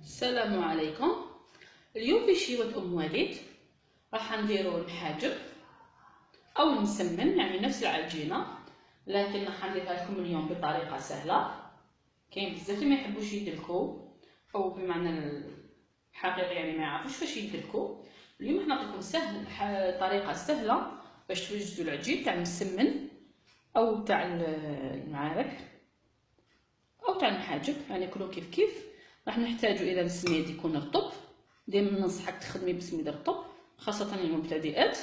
السلام عليكم. اليوم في شيوة ام وليد راح نديرو المحاجب او المسمن، يعني نفس العجينه، لكن راح نديرها لكم اليوم بطريقه سهله. كاين بزاف اللي ما يحبوش يدلكو او بمعنى الحقيقي يعني ما يعرفوش فاش يدلكو. اليوم حنا نعطيكم طريقه سهله باش توجدوا العجين تاع المسمن او تاع المعارك او تاع المحاجب، يعني كلو كيف كيف. راح نحتاجو اذا السميد يكون رطب، ديما ننصحك تخدمي بسميد رطب خاصه للمبتدئات.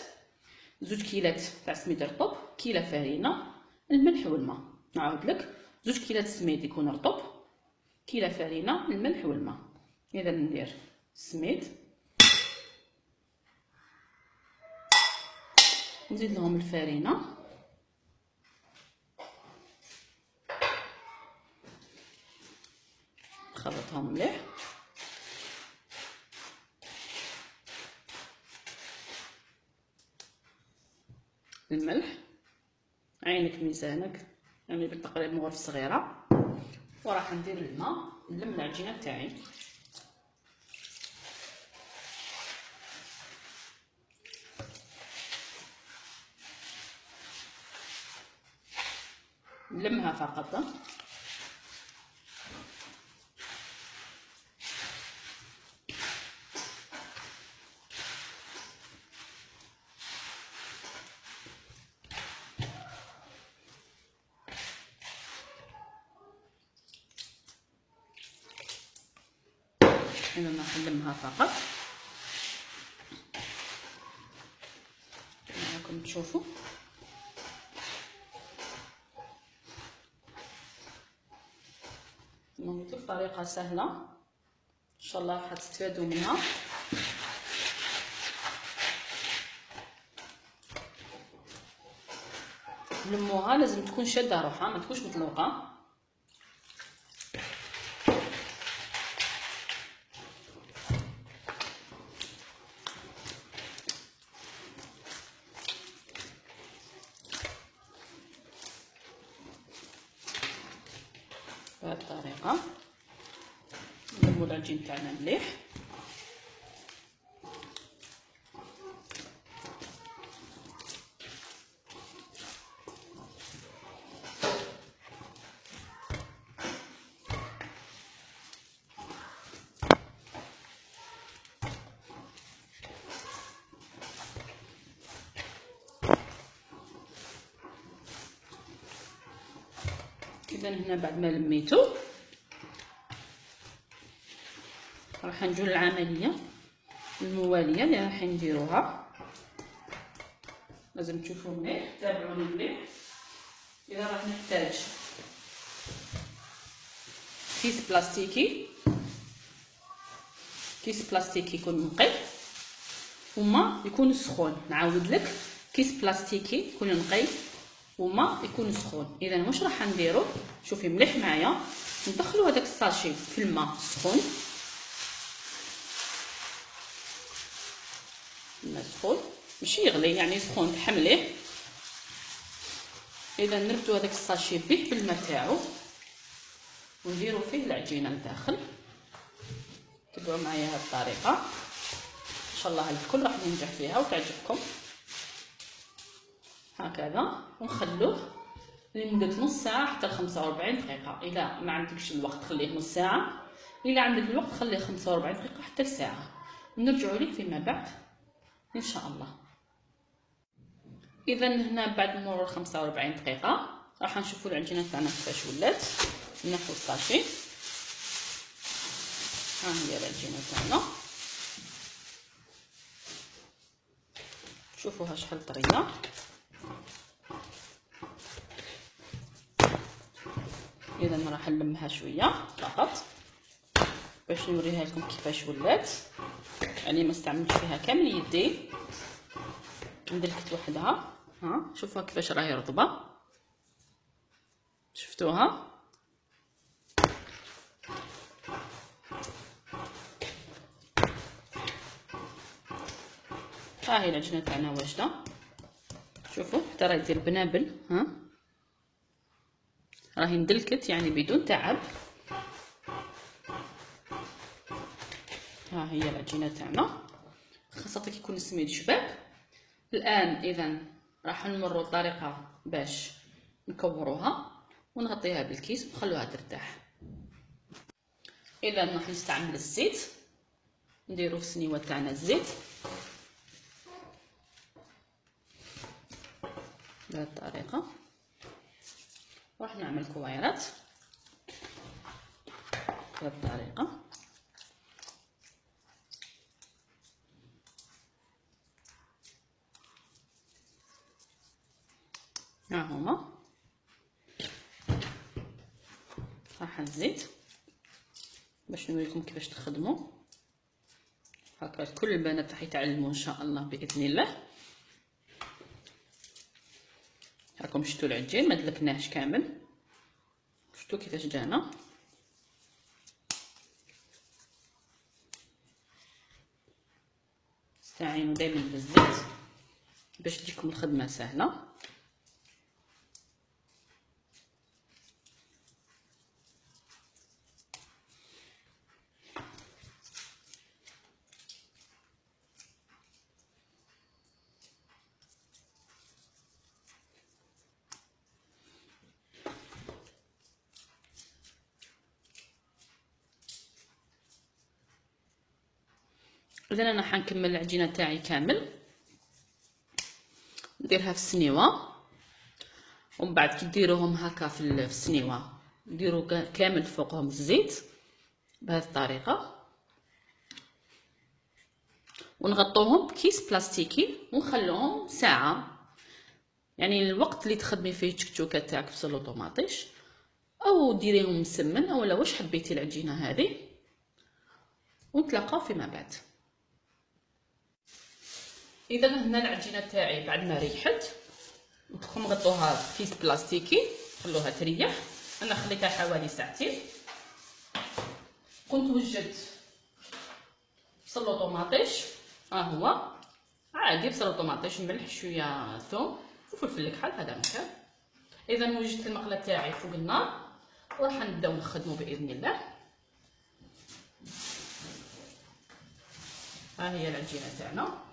2 كيلات تاع سميد رطب، كيله فرينه، الملح والماء. نعاود لك 2 كيلات سميد يكون رطب، كيله فرينه، الملح والماء. اذا ندير السميد، نزيد لهم الفرينه، نخلطهم مليح، الملح عينك ميزانك، يعني بالتقريب مغرف صغيره. وراح ندير الماء نلم العجينه تاعي. نلمها فقط. إذا راح نلمها فقط راكم تشوفوا. قلت طريقه سهله ان شاء الله راح تستفادوا منها. لموها لازم تكون شاده روحها، ما تكونش مطلوقه. بهذه الطريقه نلمو العجين تاعنا مليح. اذا هنا بعد ما لميتو راح نجو للعمليه المواليه اللي راح نديروها. لازم تشوفوا مليح، تابعوني مليح. اذا راح نحتاج كيس بلاستيكي، كيس بلاستيكي يكون نقي وما يكون سخون. نعاود لك، كيس بلاستيكي يكون نقي وما يكون سخون. اذا واش راح نديرو؟ شوفي مليح معايا، ندخلو هذاك الساشي في الماء سخون، الماء سخون ماشي يغلي، يعني سخون تحمليه. اذا نربطو هذاك الساشي به بالماء تاعو ونديرو فيه العجينه لداخل. تبعوا معايا هذه الطريقه ان شاء الله الكل راح ننجح فيها وتعجبكم. هكذا ونخلوه لمده نص ساعه حتى 45 دقيقه. اذا ما عندكش الوقت خليه نص ساعه، الا عندك الوقت خليه 45 دقيقه حتى ساعه، ونرجعوا ليه فيما بعد ان شاء الله. اذا هنا بعد مرور 45 دقيقه راح نشوفوا العجينه تاعنا كيفاش ولات. نحو الساشي، ها هي العجينه تاعنا، شوفوها شحال طريه. اذا راح نلمها شويه فقط باش نوريها لكم كيفاش ولات، يعني ما استعملتش فيها كامل يدي، ندلكت وحدها. ها شوفوها كيفاش راهي رطبه، شفتوها؟ ها هي العجينه تاعنا واجده، شوفوا حتى راه يدير بنابل. ها راهي ندلكت يعني بدون تعب. ها هي العجينه تاعنا، خاصه كي يكون السميد شباب. الان اذا راح نمروا الطريقه باش نكوروها ونغطيها بالكيس ونخلوها ترتاح. اذا راح نستعمل الزيت، نديرو في السنيوه تاعنا الزيت بهذه الطريقه، راح نعمل كويرات بهذه الطريقه. ها هما راح نزيد باش نوريكم كيفاش تخدموا. هكا كل البنات راح يتعلموا ان شاء الله باذن الله. هاكم شفتوا العجين ما دلكناهش كامل، شفتوا كيفاش جانا. استعينوا دائما بالزيت باش تجيكم الخدمه سهله. اذا انا حنكمل العجينه تاعي كامل، نديرها في السنيوه، ومن بعد كي ديروهم هكا في السنيوه نديروا كامل فوقهم الزيت بهذه الطريقه، ونغطوهم بكيس بلاستيكي ونخلوهم ساعه. يعني الوقت اللي تخدمي فيه التكتوكه تاعك بصل وطوماطيش، او ديريهم مسمن او واش حبيتي العجينه هذه، ونتلاقاو فيما بعد. اذا هنا العجينه تاعي بعد ما ريحت، نقولكم نغطوها في كيس بلاستيكي خلوها تريح. انا خليتها حوالي ساعتين. كنت وجدت بصل وطوماطيش، ها هو عادي بصل وطوماطيش، ملح شويه ثوم وفلفل الكحل، هذا مكان. اذا وجدت المقله تاعي فوق النار وراح نبداو نخدموا باذن الله. ها هي العجينه تاعنا،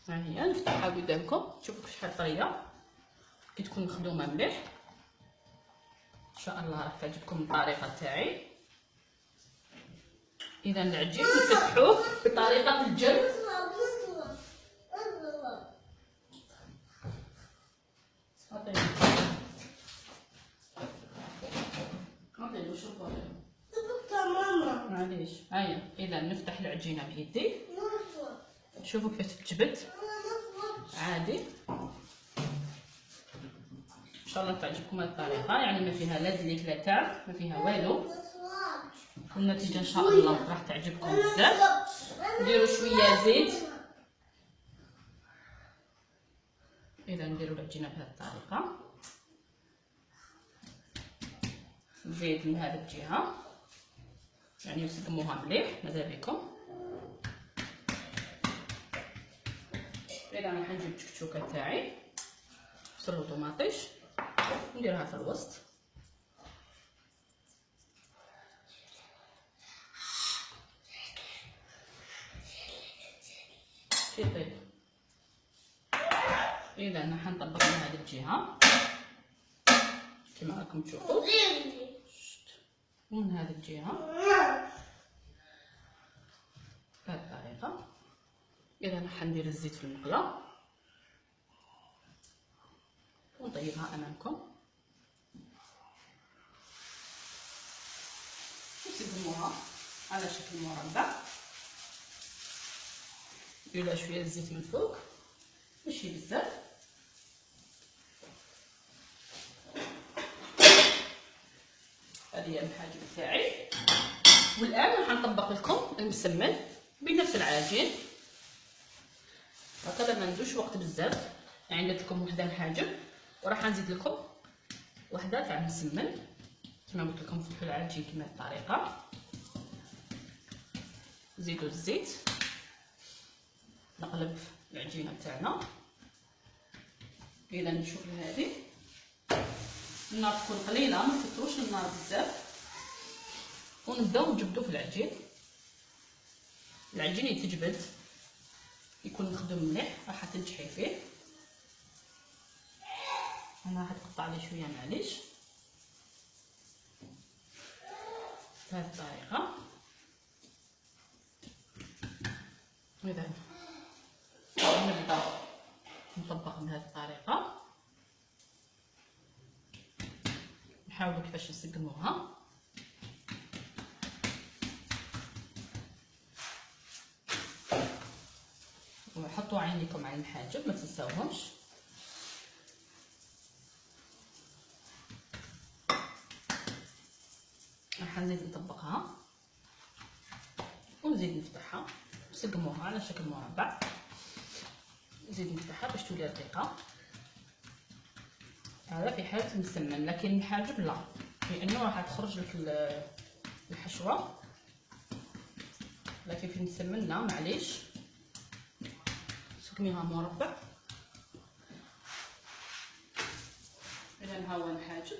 ها هي نفتحها قدامكم تشوفوا شحال طريه كي تكون مخدومه مليح. ان شاء الله راح تعجبكم الطريقه تاعي. اذا العجين نفتحوه بطريقه الجلد. معليش هيا. اذا نفتح العجينه بيدي، شوفوا كيف تتجبد عادي. ان شاء الله تعجبكم هذه الطريقه، يعني ما فيها لا دليك لا تعب، ما فيها والو، والنتيجه ان شاء الله راح تعجبكم بزاف. نديروا شويه زيت. اذا نديروا العجينه بهذه الطريقه، زيت من هذه الجهه يعني نسقموها مليح ماذا بكم. اذا راح نجيب التكتوكه تاعي بصل وطوماطيش نديرها في الوسط. طيب اذا راح نطبق من هذه الجهه كما راكم تشوفوا، ومن هذه الجهه بهذه الطريقه. اذا راح ندير الزيت في المقله ونطيبها امامكم ونسقموها على شكل مربع. ندير شويه الزيت من فوق ماشي بزاف. هذه هي المحاجب تاعي. والان راح نطبق لكم المسمن بنفس العجين هكذا، ما ندوش وقت بزاف. يعني درت لكم وحده محاجب وراح نزيد لكم وحده تاع المسمن كما قلت لكم في العجين كما الطريقه. نزيدوا الزيت، نقلب العجينه تاعنا. اذا نشوف هذه النار تكون قليله، ما تكثروش النار بزاف، ونبداو نجبدو في العجين. العجين يتجبد يكون مخدوم مليح راح تنجحي فيه. انا راح نقطع ليه شويه معليش بهذه الطريقه. اذا نبدا نطبق بهذه الطريقه، نحاولوا كيفاش نسقموها. وحطوا عينيكم على الحاجب ما تنساوهمش. راح نزيد نطبقها ونزيد نفتحها، نسقموها على شكل مربع. نزيد نفتحها باش تولي رقيقه. هذا في حاله مسمن، لكن الحاجب لا، لانه راح تخرج لك الحشوه. لكن في المسمن لا، معليش سقميها مربع. اذا ها هو الحاجب.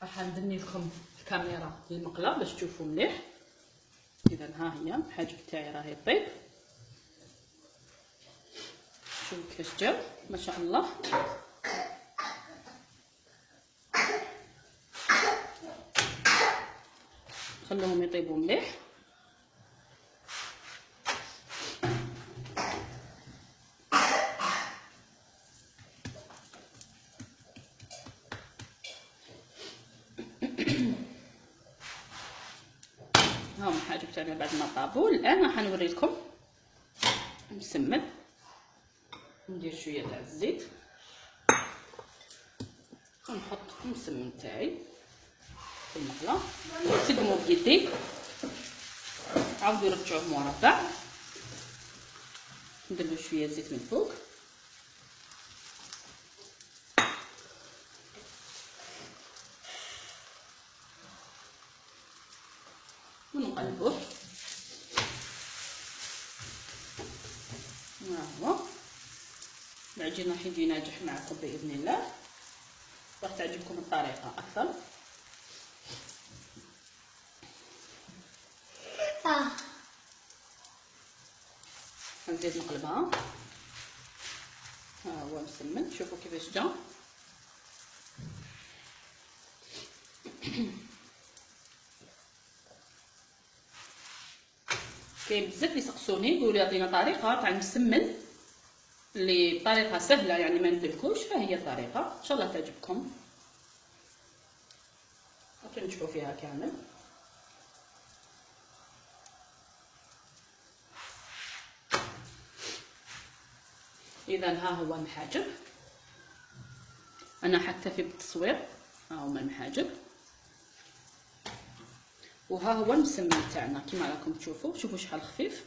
راح ندني لكم الكاميرا للمقله باش تشوفوا مليح. اذا ها هي الحاجب تاعي راهي طيب. شوفوا كيفاش جاو ما شاء الله. خلوهم يطيبوا مليح. هاهم الحاجب تاعنا بعد ما طابوا. الان راح نوري لكم مسمن. ندير شويه تاع الزيت ونحط المسمن تاعي في المقله. نسقمو بيدي، عاودوا رجعوه مربع. نديرو شويه زيت من فوق. ونقلبوه. ها هو العجين راح يجي ناجح معكم باذن الله. راح تعجبكم الطريقه اكثر. نزيد نقلبها. ها هو مسمن، شوفوا كيفاش جا. كاين بزاف يسقسوني يقولوا يعطينا طريقه تاع المسمن اللي بطريقه سهله، يعني ما نديركوش. ها هي الطريقه، ان شاء الله تعجبكم وتنجحوا فيها كامل. اذا ها هو المحاجب. انا حكتفي بالتصوير. ها هما المحاجب وها هو المسمن تاعنا كيما راكم تشوفوا. شوفوا شحال خفيف.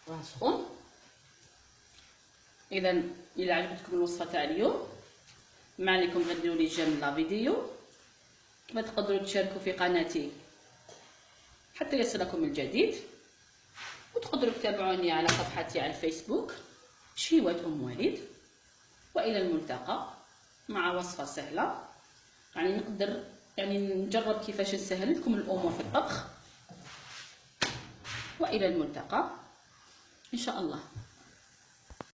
راه سخون. اذا الى عجبتكم الوصفه تاع اليوم ما عليكم غير ديروا لي جيم لا فيديو. ما تقدروا تشاركوا في قناتي حتى يصلكم الجديد. وتقدروا تتابعوني على صفحتي على الفيسبوك شهيوة وليد. والى الملتقى مع وصفه سهله، يعني نقدر نجرب كيفاش نسهل لكم الامور في الطبخ. والى الملتقى ان شاء الله.